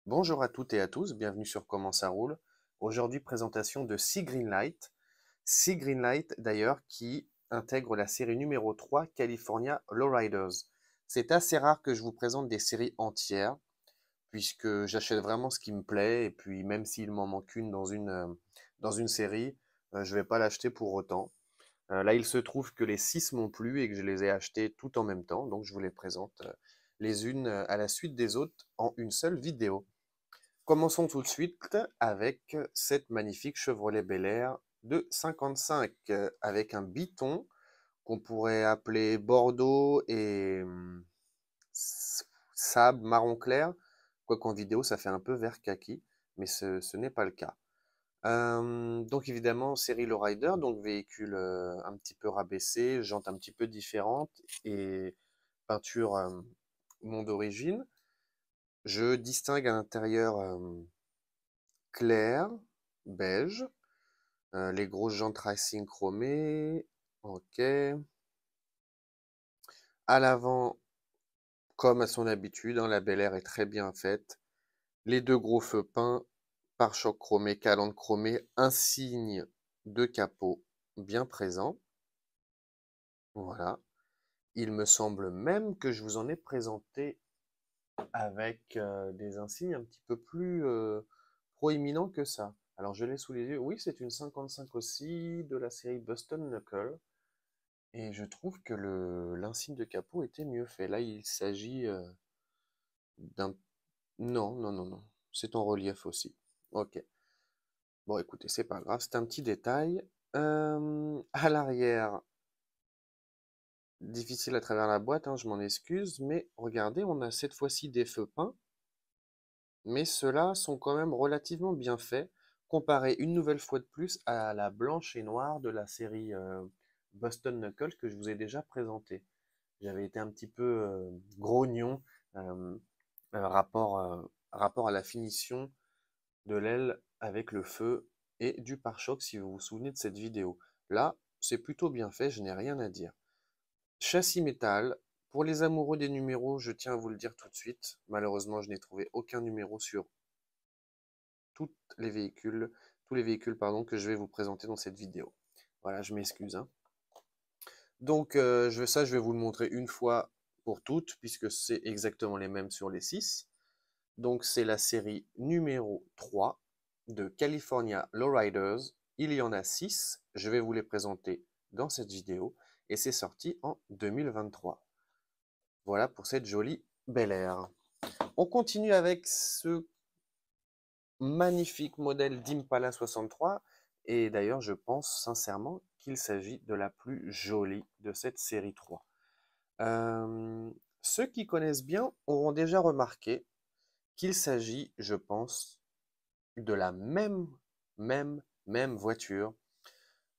Bonjour à toutes et à tous, bienvenue sur Comment ça roule. Aujourd'hui, présentation de Sea Greenlight. Sea Greenlight, d'ailleurs, qui intègre la série numéro 3, California Lowriders. C'est assez rare que je vous présente des séries entières, puisque j'achète vraiment ce qui me plaît, et puis même s'il m'en manque une dans une série, je vais pas l'acheter pour autant. Là, il se trouve que les 6 m'ont plu et que je les ai achetés tout en même temps, donc je vous les présente les unes à la suite des autres en une seule vidéo. Commençons tout de suite avec cette magnifique Chevrolet Bel Air de 55 avec un biton qu'on pourrait appeler Bordeaux et sable marron clair, quoiqu'en vidéo ça fait un peu vert kaki, mais ce n'est pas le cas. Donc évidemment, série Lowrider, donc véhicule un petit peu rabaissé, jantes un petit peu différentes et peinture monde d'origine. Je distingue à l'intérieur clair, beige, les grosses jantes racing chromées, ok. À l'avant, comme à son habitude, hein, la Bel Air est très bien faite. Les deux gros feux peints, pare-chocs chromés, calandre chromée, insigne de capot bien présent. Voilà. Il me semble même que je vous en ai présenté avec des insignes un petit peu plus proéminents que ça. Alors je l'ai sous les yeux. Oui, c'est une 55 aussi de la série Boston Knuckle. Et je trouve que l'insigne de capot était mieux fait. Là, il s'agit d'un... Non, non, non, non. C'est en relief aussi. Ok. Bon, écoutez, c'est pas grave, c'est un petit détail. À l'arrière, difficile à travers la boîte, hein, je m'en excuse, mais regardez, on a cette fois-ci des feux peints, mais ceux-là sont quand même relativement bien faits, comparé une nouvelle fois de plus à la blanche et noire de la série Boston Knuckles que je vous ai déjà présentée. J'avais été un petit peu grognon euh, rapport à la finition de l'aile avec le feu et du pare-choc, si vous vous souvenez de cette vidéo. Là, c'est plutôt bien fait, je n'ai rien à dire. Châssis métal. Pour les amoureux des numéros, je tiens à vous le dire tout de suite. Malheureusement, je n'ai trouvé aucun numéro sur toutes les véhicules, tous les véhicules pardon, que je vais vous présenter dans cette vidéo. Voilà, je m'excuse, hein. Donc, je vais vous le montrer une fois pour toutes, puisque c'est exactement les mêmes sur les 6. Donc, c'est la série numéro 3 de California Lowriders. Il y en a 6. Je vais vous les présenter dans cette vidéo. Et c'est sorti en 2023. Voilà pour cette jolie Bel Air. On continue avec ce magnifique modèle d'Impala 63. Et d'ailleurs, je pense sincèrement qu'il s'agit de la plus jolie de cette série 3. Euh, Ceux qui connaissent bien auront déjà remarqué qu'il s'agit, je pense, de la même voiture,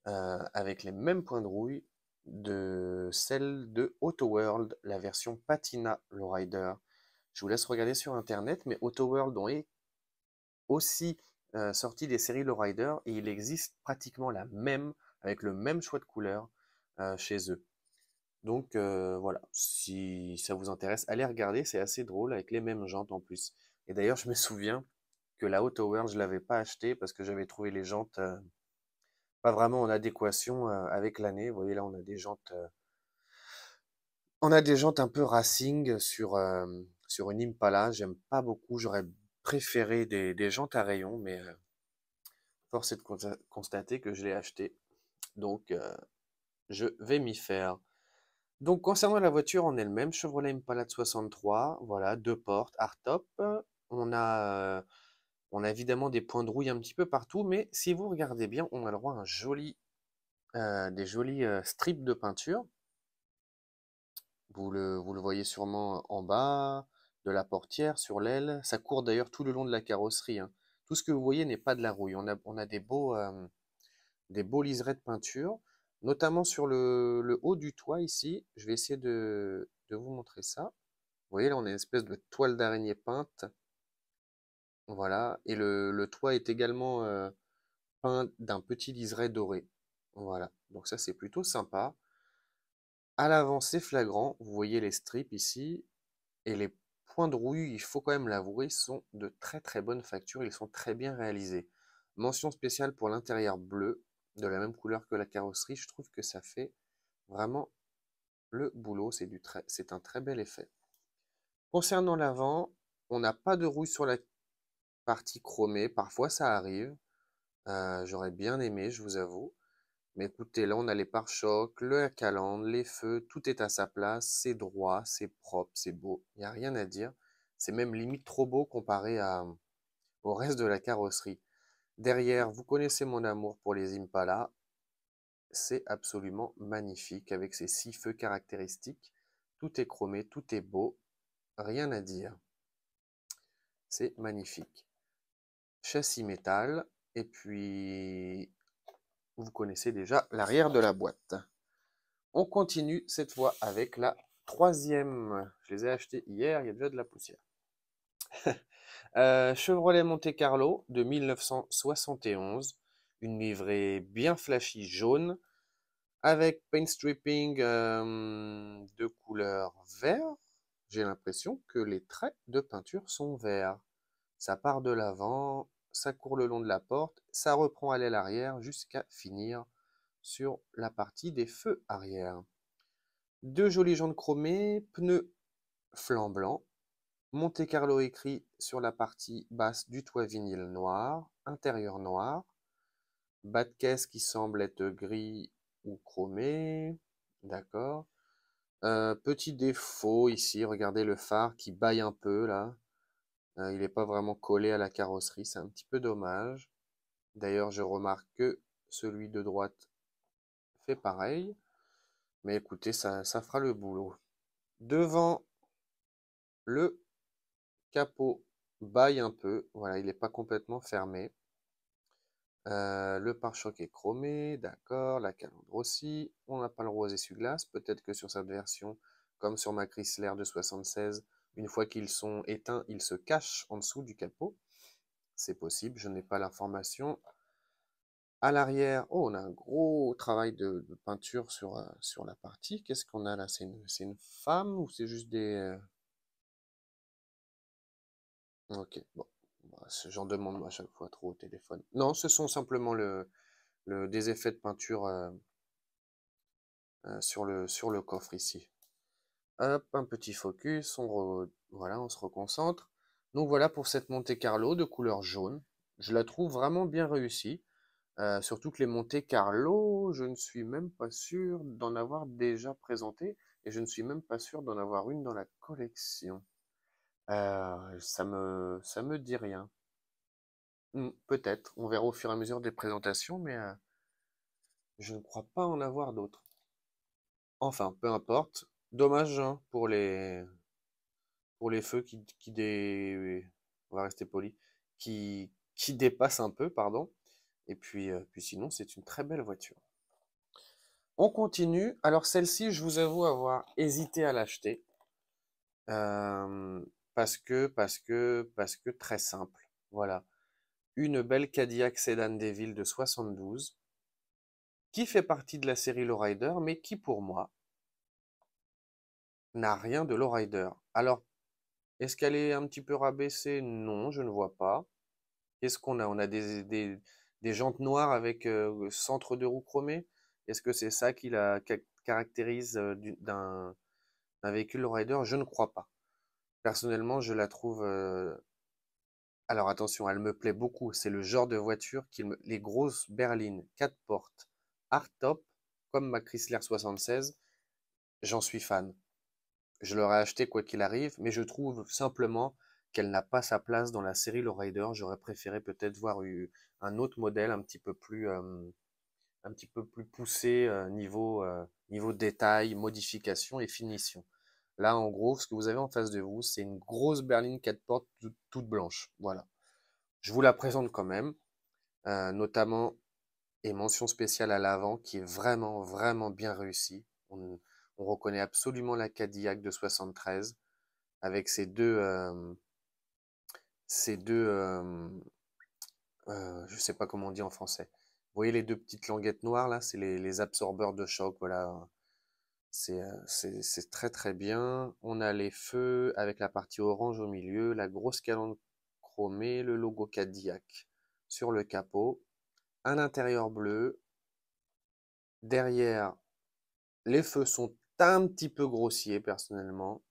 avec les mêmes points de rouille de celle de Auto World, la version Patina Lowrider. Je vous laisse regarder sur internet, mais Auto World ont aussi sorti des séries Lowrider et il existe pratiquement la même, avec le même choix de couleur chez eux. Donc voilà, si ça vous intéresse, allez regarder, c'est assez drôle avec les mêmes jantes en plus. Et d'ailleurs, je me souviens que la Auto World, je l'avais pas acheté parce que j'avais trouvé les jantes pas vraiment en adéquation avec l'année. Vous voyez là, on a des jantes un peu racing sur une Impala. J'aime pas beaucoup. J'aurais préféré des jantes à rayons, mais force est de constater que je l'ai acheté. Donc, je vais m'y faire. Donc, concernant la voiture en elle-même, Chevrolet Impala de 63, voilà, deux portes, hardtop. On a, euh, on a évidemment des points de rouille un petit peu partout, mais si vous regardez bien, on a le droit à des jolis strips de peinture. Vous le voyez sûrement en bas, de la portière, sur l'aile. Ça court d'ailleurs tout le long de la carrosserie, hein. Tout ce que vous voyez n'est pas de la rouille. On a des beaux liserés de peinture, notamment sur le haut du toit ici. Je vais essayer de vous montrer ça. Vous voyez là, on a une espèce de toile d'araignée peinte. Voilà. Et le toit est également peint d'un petit liseré doré. Voilà. Donc ça, c'est plutôt sympa. À l'avant, c'est flagrant. Vous voyez les strips ici et les points de rouille, il faut quand même l'avouer, sont de très très bonne facture, ils sont très bien réalisés. Mention spéciale pour l'intérieur bleu, de la même couleur que la carrosserie, je trouve que ça fait vraiment le boulot, c'est un très bel effet. Concernant l'avant, on n'a pas de rouille sur la partie chromée, parfois ça arrive, j'aurais bien aimé, je vous avoue. Mais écoutez, là on a les pare-chocs, le calandre, les feux, tout est à sa place, c'est droit, c'est propre, c'est beau, il n'y a rien à dire. C'est même limite trop beau comparé au reste de la carrosserie. Derrière, vous connaissez mon amour pour les Impala, c'est absolument magnifique avec ses 6 feux caractéristiques. Tout est chromé, tout est beau, rien à dire. C'est magnifique. Châssis métal, et puis vous connaissez déjà l'arrière de la boîte. On continue cette fois avec la troisième. Je les ai achetés hier, il y a déjà de la poussière. Chevrolet Monte Carlo de 1971. Une livrée bien flashy jaune avec paint stripping de couleur vert. J'ai l'impression que les traits de peinture sont verts. Ça part de l'avant, ça court le long de la porte, ça reprend à l'aile arrière jusqu'à finir sur la partie des feux arrière. Deux jolies jantes chromées, pneus flanc blanc, Monte Carlo écrit sur la partie basse du toit vinyle noir, intérieur noir, bas de caisse qui semble être gris ou chromé, d'accord. Petit défaut ici, regardez le phare qui bâille un peu là. Il n'est pas vraiment collé à la carrosserie, c'est un petit peu dommage. D'ailleurs, je remarque que celui de droite fait pareil. Mais écoutez, ça fera le boulot. Devant, le capot baille un peu. Voilà, il n'est pas complètement fermé. Le pare-choc est chromé, d'accord. La calandre aussi. On n'a pas le rose essuie-glace. Peut-être que sur cette version, comme sur ma Chrysler de 76, une fois qu'ils sont éteints, ils se cachent en dessous du capot. C'est possible, je n'ai pas l'information. À l'arrière, oh, on a un gros travail de peinture sur la partie. Qu'est-ce qu'on a là? C'est une femme ou c'est juste des... Ok, bon. Bah, j'en demande à chaque fois trop au téléphone. Non, ce sont simplement des effets de peinture sur le coffre ici. Hop, un petit focus, voilà, on se reconcentre. Donc voilà pour cette Monte Carlo de couleur jaune. Je la trouve vraiment bien réussie. Surtout que les Monte Carlo, je ne suis même pas sûr d'en avoir déjà présenté et je ne suis même pas sûr d'en avoir une dans la collection. Ça me dit rien. Peut-être, on verra au fur et à mesure des présentations, mais je ne crois pas en avoir d'autres. Enfin, peu importe. Dommage hein, pour les feux on va rester poli, qui dépassent un peu, pardon. Et puis sinon, c'est une très belle voiture. On continue. Alors celle-ci, je vous avoue avoir hésité à l'acheter. Parce que très simple. Voilà. Une belle Cadillac Sedan Deville de 72, qui fait partie de la série Lowrider, mais qui pour moi n'a rien de Lowrider. Alors, est-ce qu'elle est un petit peu rabaissée? Non, je ne vois pas. Qu'est-ce qu'on a? On a des jantes noires avec centre de roue chromé. Est-ce que c'est ça qui la caractérise d'un véhicule Lowrider? Je ne crois pas. Personnellement, je la trouve... Alors attention, elle me plaît beaucoup. C'est le genre de voiture les grosses berlines, 4 portes, hardtop, comme ma Chrysler 76, j'en suis fan. Je l'aurais acheté quoi qu'il arrive, mais je trouve simplement qu'elle n'a pas sa place dans la série Lowrider. J'aurais préféré peut-être voir un autre modèle un petit peu plus poussé niveau détail, modification et finition. Là, en gros, ce que vous avez en face de vous, c'est une grosse berline 4 portes toute blanche. Voilà. Je vous la présente quand même, notamment et mention spéciale à l'avant qui est vraiment, vraiment bien réussie. On reconnaît absolument la Cadillac de 73 avec ces deux je sais pas comment on dit en français. Vous voyez les deux petites languettes noires là, c'est les absorbeurs de choc, voilà. C'est très très bien. On a les feux avec la partie orange au milieu, la grosse calandre chromée, le logo Cadillac sur le capot, un intérieur bleu. Derrière, les feux sont un petit peu grossiers personnellement,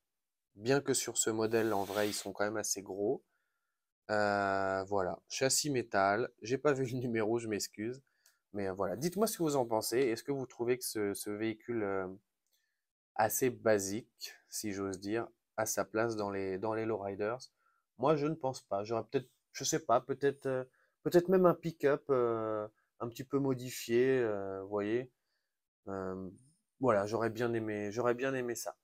bien que sur ce modèle en vrai ils sont quand même assez gros. Voilà, châssis métal. J'ai pas vu le numéro, je m'excuse. Mais voilà, dites-moi ce que vous en pensez. Est-ce que vous trouvez que ce véhicule assez basique, si j'ose dire, a sa place dans les lowriders? Moi, je ne pense pas. J'aurais peut-être, je sais pas, peut-être même un pick-up un petit peu modifié, vous voyez. Euh, voilà, j'aurais bien aimé ça.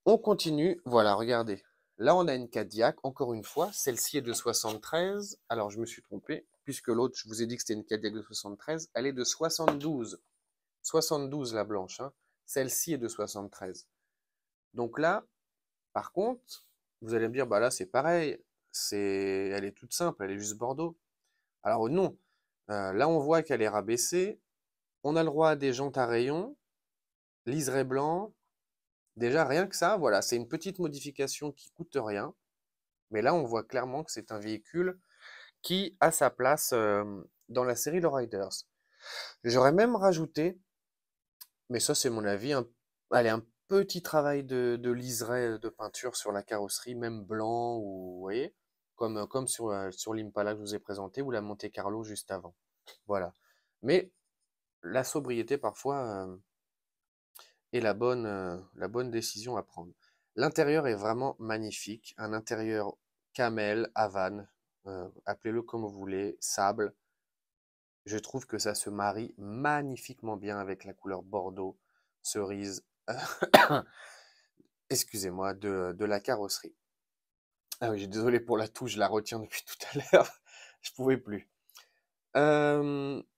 On continue. Voilà, regardez. Là, on a une Cadillac, encore une fois. Celle-ci est de 73. Alors, je me suis trompé, puisque l'autre, je vous ai dit que c'était une Cadillac de 73. Elle est de 72. 72, la blanche, hein. Celle-ci est de 73. Donc là, par contre, vous allez me dire, bah là, c'est pareil. Elle est toute simple, elle est juste Bordeaux. Alors non. Là, on voit qu'elle est rabaissée. On a le droit à des jantes à rayons, liseré blanc. Déjà, rien que ça, voilà, c'est une petite modification qui coûte rien. Mais là, on voit clairement que c'est un véhicule qui a sa place dans la série Lowriders. J'aurais même rajouté, mais ça c'est mon avis, allez, un petit travail de liseré de peinture sur la carrosserie, même blanc, ou vous voyez, comme sur l'Impala que je vous ai présenté, ou la Monte Carlo juste avant. Voilà. Mais la sobriété parfois est la bonne décision à prendre. L'intérieur est vraiment magnifique, un intérieur camel, Havane, appelez-le comme vous voulez, sable. Je trouve que ça se marie magnifiquement bien avec la couleur bordeaux, cerise, excusez-moi, de la carrosserie. Ah oui, désolé pour la toux, je la retiens depuis tout à l'heure, je pouvais plus.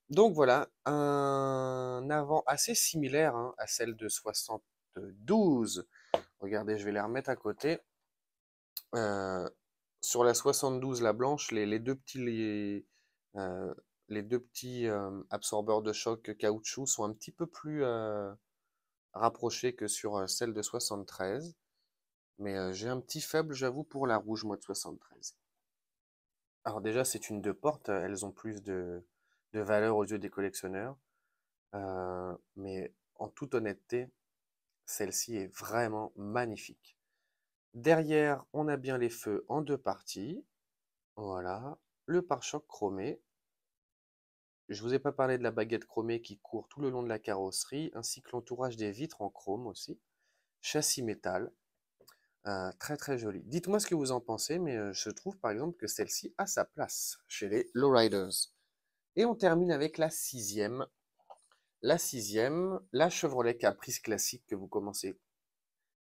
Donc voilà, un avant assez similaire hein, à celle de 72. Regardez, je vais les remettre à côté. Euh, sur la 72, la blanche, euh, les deux petits absorbeurs de choc caoutchouc sont un petit peu plus rapprochés que sur celle de 73. Mais j'ai un petit faible, j'avoue, pour la rouge, moi, de 73. Alors déjà, c'est une deux portes, elles ont plus de valeur aux yeux des collectionneurs. Mais en toute honnêteté, celle-ci est vraiment magnifique. Derrière, on a bien les feux en deux parties. Voilà. Le pare-choc chromé. Je vous ai pas parlé de la baguette chromée qui court tout le long de la carrosserie, ainsi que l'entourage des vitres en chrome aussi. Châssis métal. Très très joli. Dites-moi ce que vous en pensez, mais je trouve par exemple que celle-ci a sa place chez les lowriders. Et on termine avec la sixième. La sixième, la Chevrolet Caprice classique que vous commencez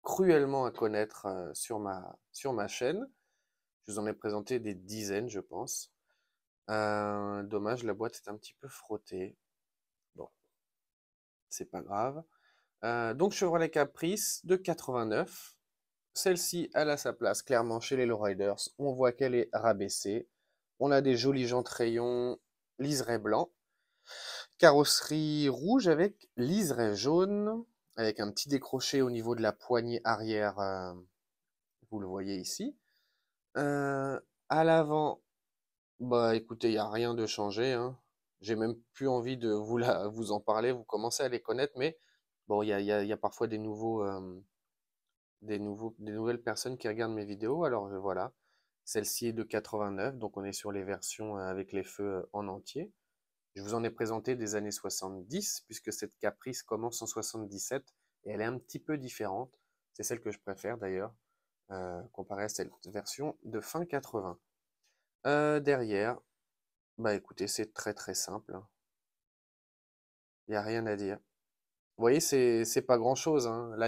cruellement à connaître sur ma chaîne. Je vous en ai présenté des dizaines, je pense. Dommage, la boîte est un petit peu frottée. Bon, c'est pas grave. Donc Chevrolet Caprice de 89. Celle-ci, elle a sa place clairement chez les lowriders. On voit qu'elle est rabaissée. On a des jolis jantes rayons liseré blanc. Carrosserie rouge avec liseré jaune, avec un petit décroché au niveau de la poignée arrière, vous le voyez ici. À l'avant, bah écoutez, il n'y a rien de changé, hein. J'ai même plus envie de vous en parler, vous commencez à les connaître, mais bon, il y a parfois des nouvelles personnes qui regardent mes vidéos, alors voilà. Celle-ci est de 89, donc on est sur les versions avec les feux en entier. Je vous en ai présenté des années 70, puisque cette Caprice commence en 77, et elle est un petit peu différente. C'est celle que je préfère d'ailleurs, comparée à cette version de fin 80. Derrière, bah écoutez, c'est très très simple, hein. Il n'y a rien à dire. Vous voyez, c'est pas grand-chose, hein. Là,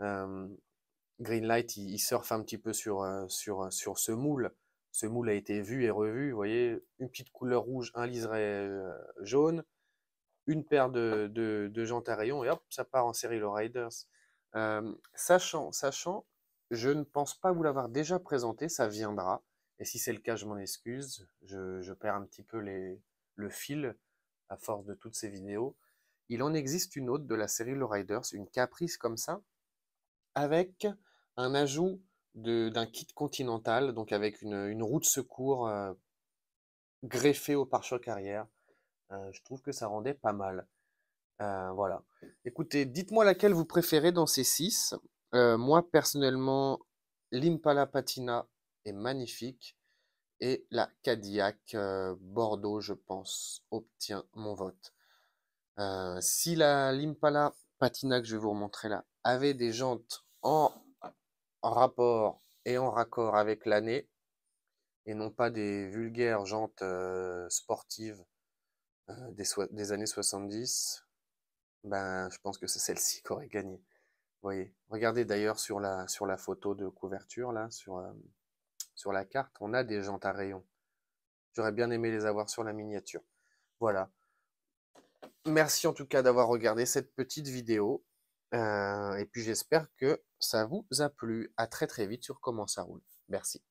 euh, Greenlight, il surfe un petit peu sur ce moule. Ce moule a été vu et revu. Vous voyez, une petite couleur rouge, un liseré jaune, une paire de jantes à rayons et hop, ça part en série Lowriders. Sachant, je ne pense pas vous l'avoir déjà présenté, ça viendra. Et si c'est le cas, je m'en excuse. Je perds un petit peu le fil à force de toutes ces vidéos. il en existe une autre de la série Lowriders, une Caprice comme ça, avec un ajout d'un kit Continental, donc avec une roue de secours greffée au pare-choc arrière. Je trouve que ça rendait pas mal. Voilà. Écoutez, dites-moi laquelle vous préférez dans ces 6. Moi, personnellement, l'Impala Patina est magnifique et la Cadillac Bordeaux, je pense, obtient mon vote. Si la l'Impala Patina que je vais vous remontrer là avait des jantes en rapport et en raccord avec l'année et non pas des vulgaires jantes sportives des années 70, ben, je pense que c'est celle-ci qui aurait gagné. Vous voyez. Regardez d'ailleurs sur la photo de couverture, là, sur la carte, on a des jantes à rayons. J'aurais bien aimé les avoir sur la miniature. Voilà. Merci en tout cas d'avoir regardé cette petite vidéo. Et puis j'espère que ça vous a plu. À très très vite sur Comment ça roule. Merci.